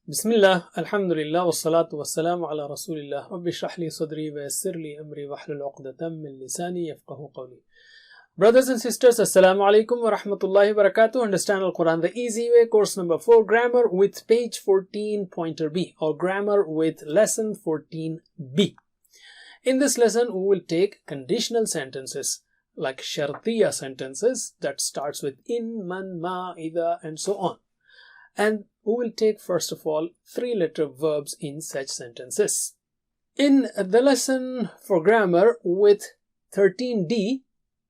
Bismillah, alhamdulillah, wassalatu wassalamu ala rasulillah, rabbi shrah li sadri wa yassir li amri wahlul uqdatam min lisani yafqahu qawli. Brothers and sisters, assalamu alaikum wa rahmatullahi wa barakatuh. Understand Al-Quran the easy way, course number 4, grammar with page 14 pointer B, or grammar with lesson 14B. In this lesson, we will take conditional sentences like shartiya sentences that starts with in, man, ma, ida, and so on. And we will take first of all 3-letter verbs in such sentences. In the lesson for grammar with 13D,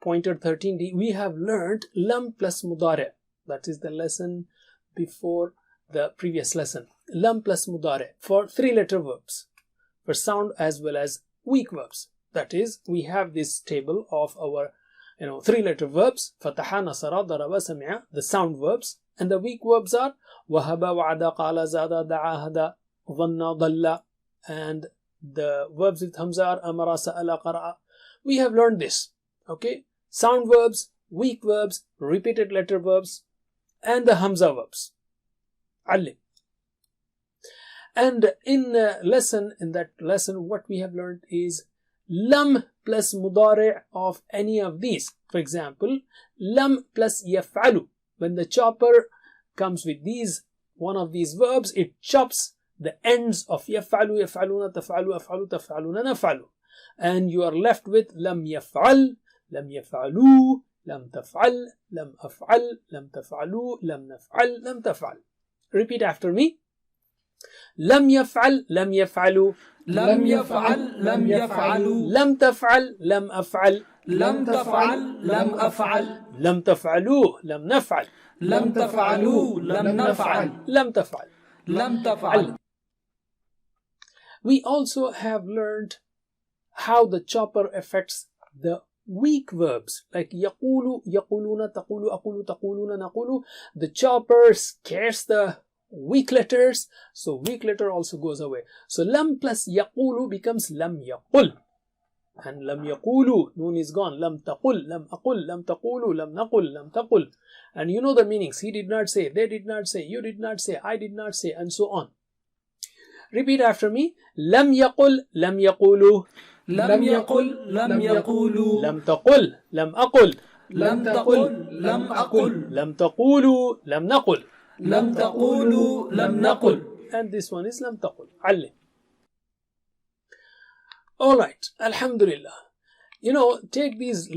pointer 13D, we have learned lam plus mudare. That is the lesson before the previous lesson. Lam plus mudare for 3-letter verbs, for sound as well as weak verbs. That is, we have this table of our 3-letter verbs: fataha, nasara, daraba, sami'a, the sound verbs, and the weak verbs are wahaba, wa'ada, qala, zada, da'a, hada, dhanna, dhalla, and the verbs with hamza are amara, sa'ala, qara'a. We have learned this. Okay, sound verbs, weak verbs, repeated letter verbs, and the hamza verbs. Allim. And in that lesson, what we have learned is lam plus mudari' of any of these. For example, lam plus yaf'alu. When the chopper comes with one of these verbs, it chops the ends of yaf'alu, yaf'aluna, taf'alu, af'alu, taf'aluna, naf'alu. And you are left with lam yaf'al, lam yaf'alu, lam taf'al, lam af'al, lam taf'alu, lam naf'al, lam taf'al. Repeat after me. لم يفعل لم يفعلوا لم يفعل لم يفعلوا لم تفعل لم أفعل لم تفعل لم أفعل لم تفعلوا لم نفعل لم تفعلوا لم نفعل لم تفعل لم تفعل. We also have learned how the chopper affects the weak verbs like يقول يقولون تقول أقول تقولون نقول. The chopper scares the weak letters, so weak letter also goes away. So lam plus yaqulu becomes lam yaqul, and lam yaqulu, noon is gone. Lam taqul, lam aqul, lam taqulu, lam naqul, lam taqul. And you know the meanings. He did not say, they did not say, you did not say, I did not say, and so on. Repeat after me. Lam yaqul, lam yaqulu, لم يقل لم يقولوا lam taqul, lam aqul, لم تقل لم أقل lam taqulu, lam naqul. لم تقولوا لم نقل. And this one is lam taqul. Allim. Alright, alhamdulillah. Take these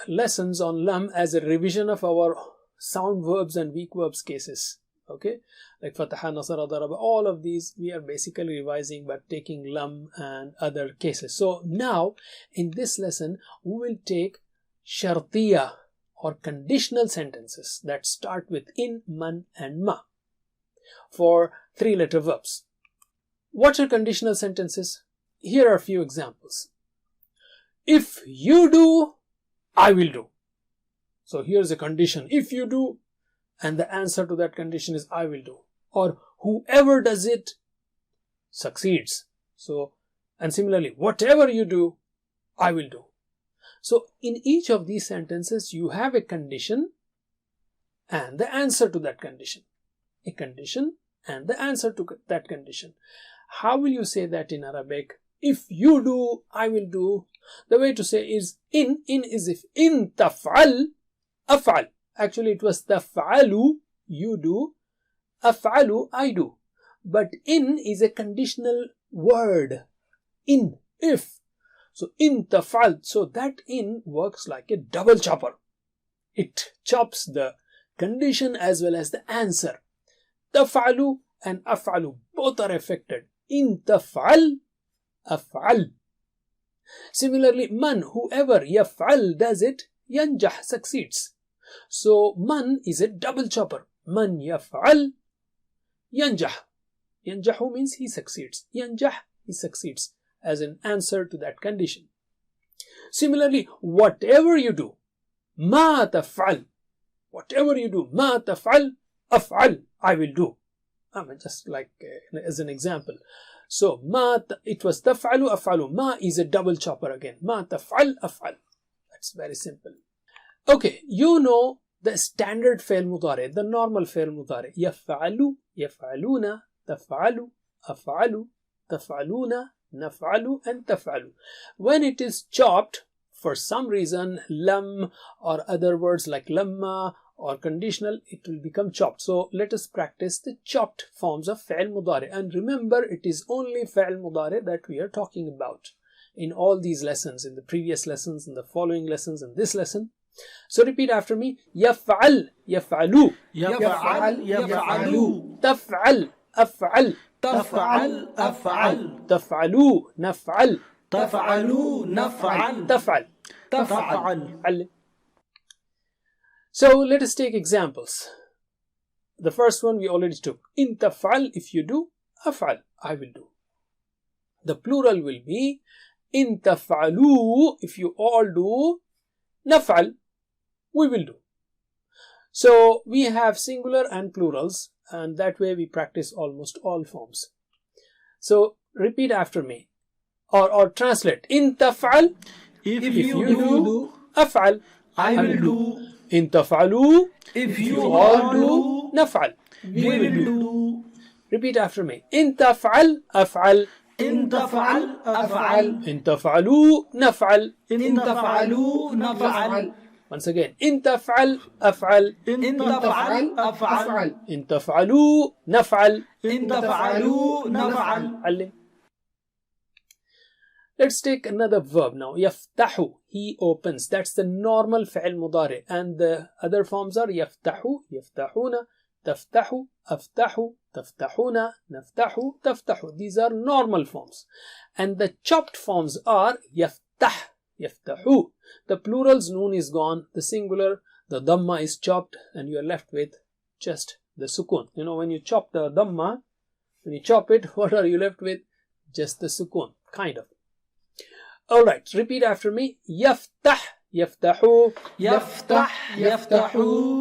lessons on lam as a revision of our sound verbs and weak verbs cases. Okay, like fataha, nasara, daraba, all of these we are basically revising but taking lam and other cases. So now in this lesson we will take shartiya or conditional sentences that start with in, man, and ma for 3-letter verbs. What are conditional sentences? Here are a few examples. If you do, I will do. So here's a condition. If you do, and the answer to that condition is I will do. Or whoever does it succeeds. So, and similarly, whatever you do, I will do. So in each of these sentences, you have a condition and the answer to that condition. A condition and the answer to that condition. How will you say that in Arabic? If you do, I will do. The way to say is in is if in taf'al, af'al. Actually it was taf'alu, you do, af'alu, I do. But in is a conditional word. In, if. So in taf'al, so that in works like a double chopper. It chops the condition as well as the answer. Taf'alu and af'alu both are affected. In taf'al, af'al. Similarly, man, whoever yaf'al does it, yanjah, succeeds. So man is a double chopper. Man yaf'al, yanjah. Yanjahu means he succeeds. Yanjah, he succeeds, as an answer to that condition. Similarly, whatever you do, ma taf'al, whatever you do, ma taf'al, af'al, I will do. Just like as an example. So it was taf'alu, af'alu. Ma is a double chopper again. Ma taf'al, af'al. That's very simple. Okay, you know the standard fi'l mudari, the normal fi'l mudari. Yaf'alu, yaf'aluna, تفعل, أفعل, تفعلون, نفعل, and تفعل. When it is chopped, for some reason, lam or other words like lamma or conditional, it will become chopped. So let us practice the chopped forms of fi'l mudari. And remember, it is only fi'l mudari that we are talking about in all these lessons, in the previous lessons, in the following lessons, in this lesson. So repeat after me. يفعل, يفعلوا, يفعل يفعلوا تفعل, أفعل, تفعل أفعل تفعلوا, نفعل, تفعلوا نفعل تفعل. تفعل. So let us take examples. The first one we already took. In taf'al, if you do, af'al, I will do. The plural will be in taf'alu, if you all do, naf'al, we will do. So we have singular and plurals, and that way we practice almost all forms. So repeat after me, or translate. In taf'al, If you you do, do, af'al, I will do. in taf'alu, If you you all all do, do, naf'al. we will do. Repeat after me. In taf'al, af'al. إن تفعل أفعل. In taf'alu, naf'al. إن تفعلوا نفعل. Once again. In taf'al, af'al. إن تفعل أفعل. In taf'alu, naf'al. إن تفعلوا نفعل. علم. Let's take another verb now. يفتح, he opens. That's the normal fi'l mudari. And the other forms are يفتح, يفتحون, تفتح, أفتح, تفتحون, نفتح, تفتح. These are normal forms. And the chopped forms are يفتح, يفتحu. The plural's noon is gone. The singular, the dhamma is chopped, and you are left with just the sukun. You know, when you chop the dhamma, when you chop it, what are you left with? Just the sukun, kind of. Alright, repeat after me. يفتح, يفتحu. يفتح يفتح.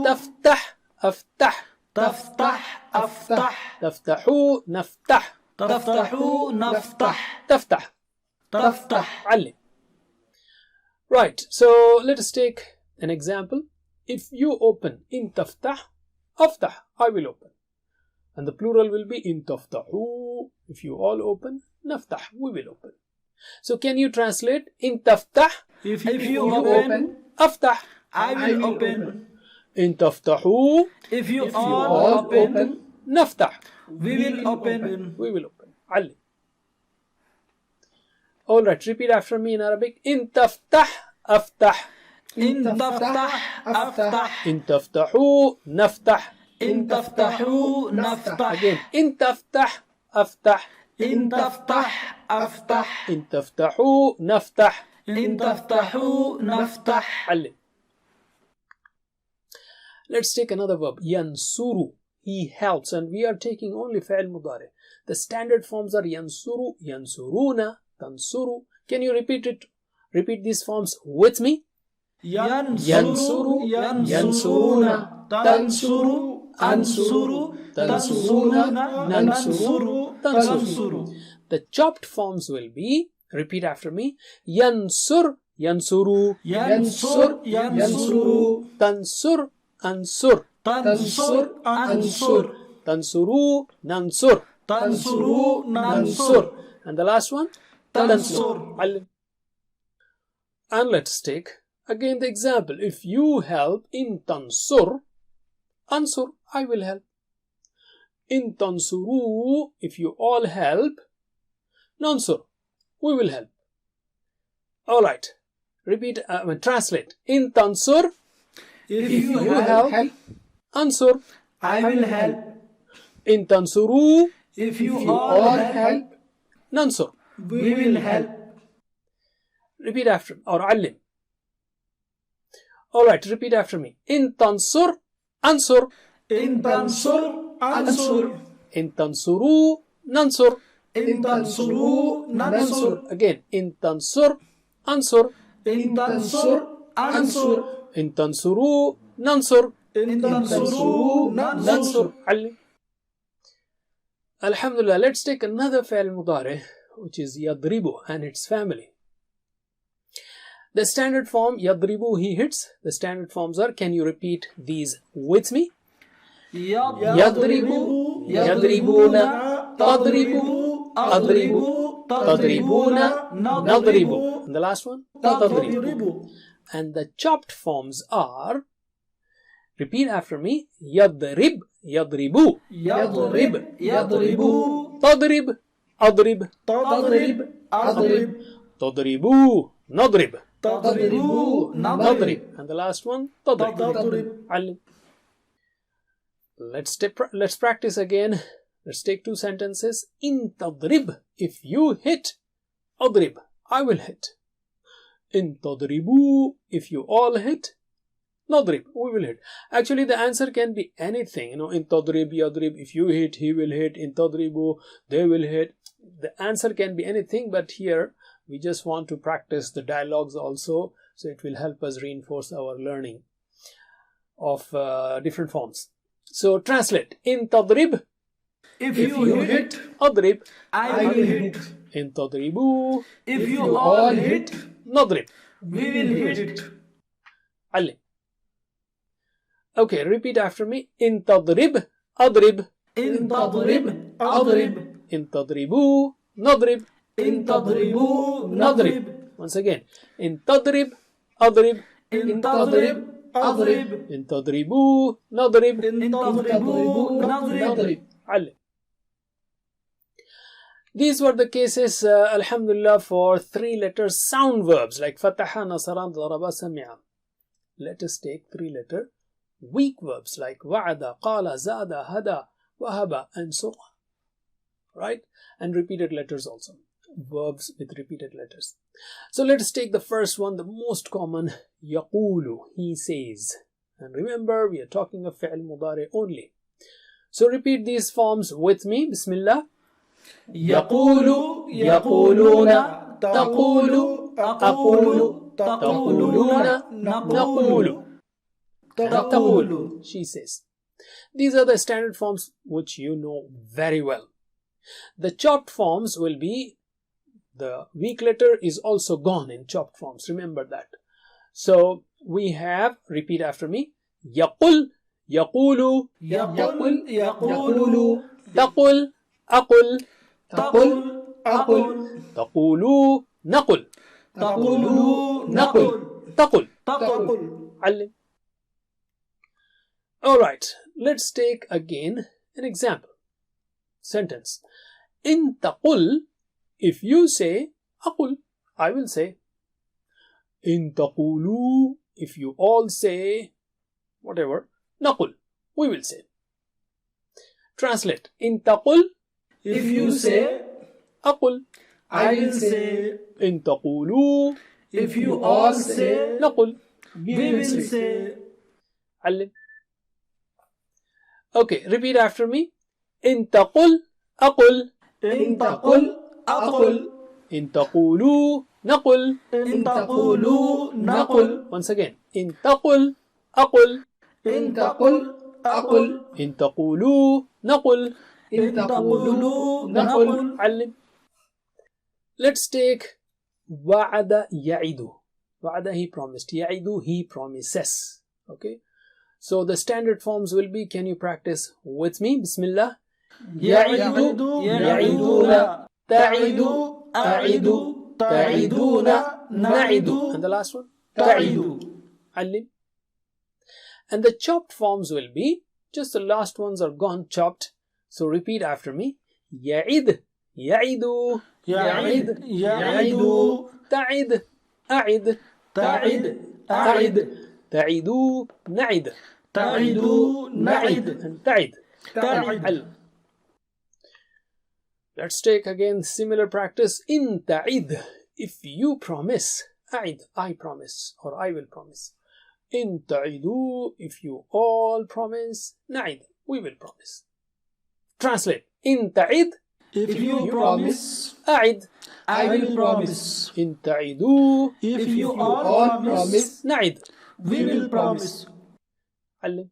تفتح, أفتح. تفتح أفتح. تفتحu, نفتح. تفتحوا نفتح. تفتح. تفتح. علم. Right, so let us take an example. If you open, in taftah, aftah, I will open. And the plural will be in taftahu. If you all open, naftah, we will open. So can you translate? In taftah, If you open, aftah. I will open. In taftahu, If you all all open, naftah, we will open. we will open. علم. Alright, repeat after me in Arabic. In taftah, aftah. إن تفتح أفتح. In taftahu, naftah. إن تفتحوا نفتح. Again, in taftah, aftah. إن تفتح أفتح. In taftahu, naftah. إن تفتحوا نفتح. علم. Let's take another verb. Yansuru, he helps, and we are taking only fi'l mudari. The standard forms are yansuru, yansuruna, tansuru. Can you repeat it? Repeat these forms with me. ينصر ينصرون تنصر أنصر تنصرون ننصر تنصر. The chopped forms will be, repeat after me, yansur, yansuru, ينصر ينصر tansur, ansur, تنصر أنصر tansuru, nansur, تنصر ننصر and the last one, تنصر. علم. And let's take again the example. If you help, in tansur, ansur, I will help. In tansuru, if you all help, nansur, we will help. Alright, repeat, translate. In tansur, If you help, ansur. I will help. In tansuru, If you all help, nansur. we will help. Repeat after me, or علم. Alright, repeat after me. In tansur, ansur. إن تنصر أنصر. In tansuru, nansur. إن تنصروا ننصر. Again, in tansur, ansur. إن تنصر أنصر. In tansuru, nansur. إن تنصروا ننصر. علم. Alhamdulillah, let's take another fi'l mudari, which is yadribu and its family. The standard form, yadribu, he hits. The standard forms are, can you repeat these with me? يضرب يضربون تضرب أضرب تضربون نضرب. And the last one تضرب. And the chopped forms are, repeat after me, يضرب يضرب يضرب يضرب تضرب أضرب تضرب أضرب تضربوا نضرب تضرب نضرب. And the last one تضرب. تضرب. علم. Let's practice again. Let's take two sentences. In تضرب, if you hit, أضرب, I will hit. In تضربوا, if you all hit, نضرب, we will hit. Actually, the answer can be anything. In تضرب يضرب, if you hit, he will hit. In تضربوا, they will hit. The answer can be anything, but here we just want to practice the dialogues also, so it will help us reinforce our learning of different forms. So translate. In تضرب, If you hit, أضرب. I will hit. In تضربوا, If you all hit, نضرب. we will hit. علم. Okay, repeat after me. In تضرب أضرب. إن تضرب أضرب. In تضربوا نضرب. إن تضربوا نضرب. نضرب. Once again. In تضرب أضرب. إن تضرب أضرب. إن تضربوا نضرب. إن تضربوا نضرب. علم. These were the cases, alhamdulillah, for 3-letter sound verbs like fataha, nasara, daraba, sami'a. Let us take 3-letter weak verbs like wa'ada, qala, zada, hada, wahaba, and so on. Right? And repeated letters also. Verbs with repeated letters. So let us take the first one, the most common, yaqulu, he says. And remember, we are talking of fi'l mudari only. So repeat these forms with me. Bismillah. يقول يقولون تقول أقول تقولون نقول تقول, she says. These are the standard forms which you know very well. The chopped forms will be, the weak letter is also gone in chopped forms. Remember that. So we have, repeat after me, يقول يقول يقول يقول تقول أقل تقول أقول تقولوا نقل تقول نقل تقل. تقول. علم. Alright, let's take again an example. Sentence. In taqul, if you say aqul, I will say. In taqulu, if you all say whatever, naqul, we will say. Translate. In taqul, If you say, aqul. I will say. In taqulu, If you all say, naqul. we will say. علم. Okay, repeat after me. In taqul, aqul. إن تقل أقل. In taqulu, naqul. إن تقولوا نقل. Once again. In taqul, aqul. إن تقل أقل. In taqulu, naqul. إن تقولوا نقل. علم. Let's take wa'ada ya'idu. Wa'ada, he promised. Ya'idu, he promises. Okay. So the standard forms will be, can you practice with me? Bismillah. يعد يعدون تعد أعد تعدون نعد. And the last one? تعد. علم. And the chopped forms will be, just the last ones are gone, chopped. So repeat after me. يعد يعد يعد يعد تعد أعد تعد أعد تعدوا نعد تعد نعد and تعد. تعد. علم. Let's take again similar practice. In ta'id, if you promise. A'id, I promise, or I will promise. In ta'idu, if you all promise. Na'id, we will promise. Translate. In ta'id, If you promise, a'id. I will promise. In ta'idu, If you all promise, na'id. we will promise. علم.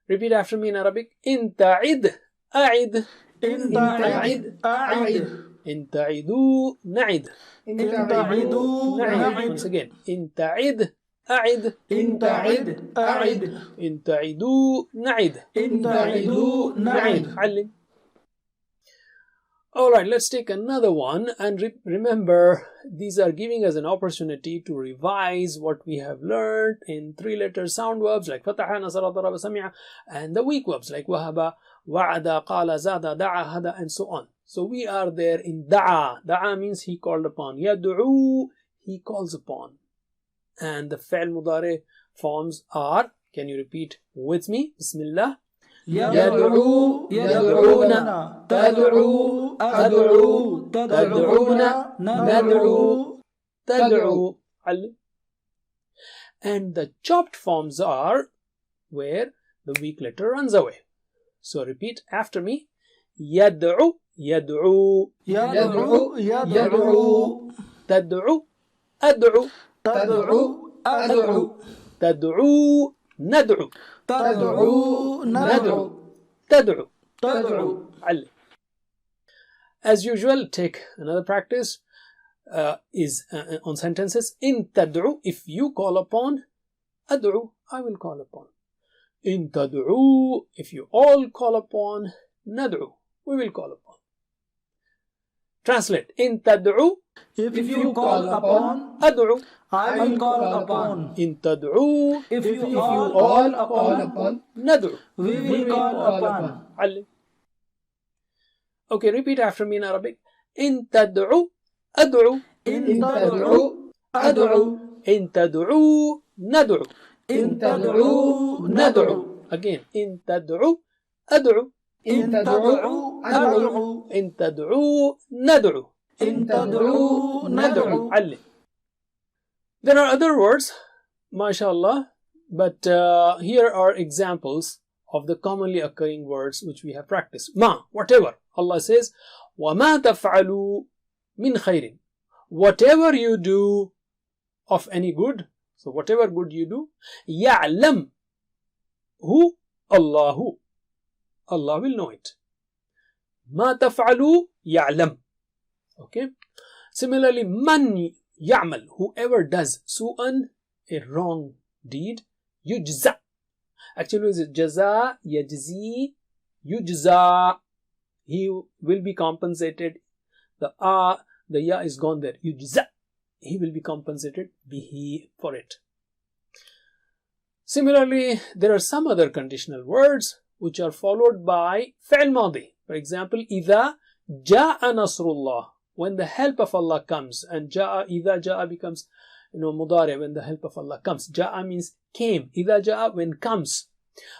Repeat after me in Arabic. In ta'id, a'id. إن تعد أعد. In ta'idu, na'id. إن تعدوا Na'id. نعد. Once again. In ta'id, أعد إن تعد أعد إن تعدوا نعد إن تعدوا نعد. علم. Alright, let's take another one, and remember, these are giving us an opportunity to revise what we have learned in three-letter sound verbs like فتح نصر ضرب سمع, and the weak verbs like وهب وعد قال زاد دعا هدى, and so on. So we are there in دعا. دعا means he called upon. يدعو, he calls upon. And the فعل مضارع forms are, can you repeat with me? Bismillah. يدعو يدعونا تدعو أدعو تدعون ندعو تدعو. And the chopped forms are where the weak letter runs away. So repeat after me. يدعو يدعو يدعو يدعو تدعو أدعو تدعو أدعو تدعو ندعو تدعو ندعو تدعو. تدعو. As usual, take another practice on sentences. In tad'u, if you call upon, ad'u, I will call upon. In tad'u, if you all call upon, nad'u, we will call upon. Translate. In tad'u, if you call upon, ad'u, I will call upon. In tad'u, if you all call upon, nad'u, we will call upon. Okay, repeat after me in Arabic. In tad'u, ad'u. إن تدعو أدعو In tad'u, nad'u. إن تدعو ندعو Again. In tad'u, ad'u. إن تدعو أدعو In tad'u, nad'u. إن تدعو ندعو. There are other words, mashallah, but here are examples of the commonly occurring words which we have practiced. Ma, whatever. Allah says, وَمَا تَفْعَلُوا مِنْ خَيْرٍ. Whatever you do of any good, so whatever good you do, يَعْلَمْ هُ Allahu. Allah will know it. مَا تَفْعَلُوا يَعْلَمْ. Okay. Similarly, مَنْ يَعْمَلْ, whoever does su'an, a wrong deed, يُجْزَى. Actually, it's jaza, yajzi, yujza. He will be compensated. The ya is gone there. Yujza. He will be compensated bihi for it. Similarly, there are some other conditional words which are followed by fi'l madi. For example, إِذَا جَاءَ نَصْرُ اللَّهِ, when the help of Allah comes, and إِذَا جَاءَ becomes mudari, when the help of Allah comes. Ja'a means came. إِذَا جَاءَ, when comes.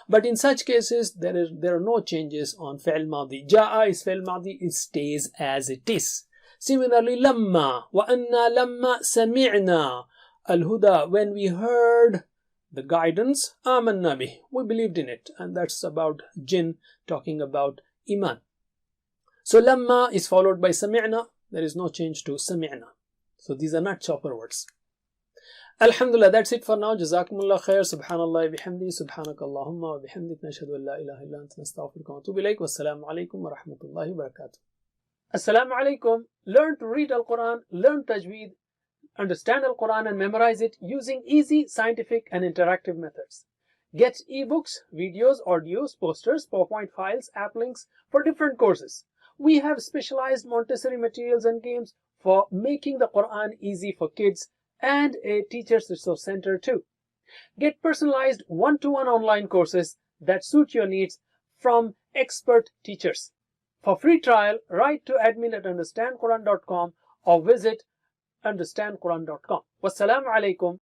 But in such cases, there are no changes on fi'l madi. Ja'a is fi'l madi, it stays as it is. Similarly, lamma, wa anna lamma sami'na al-huda, when we heard the guidance, amanna bih, we believed in it. And that's about jinn, talking about iman. So lamma is followed by sami'na. There is no change to sami'na. So these are not chopper words. Alhamdulillah, that's it for now. Jazakumullah khair. Subhanallah bihamdi. Subhanakallahumma wa bihamdik. Nashhadu an la ilaha illa anta nastaghfiruka wa atubu ilayk. Wassalamu alaikum wa rahmatullahi wa barakatuh. Assalamu alaikum. Learn to read Al-Quran, learn tajweed, understand Al-Quran and memorize it using easy, scientific and interactive methods. Get ebooks, videos, audios, posters, PowerPoint files, app links for different courses. We have specialized Montessori materials and games for making the Quran easy for kids, and a teacher's resource center too. Get personalized one-to-one online courses that suit your needs from expert teachers. For free trial, write to admin@understandquran.com or visit understandquran.com. Wassalamu alaikum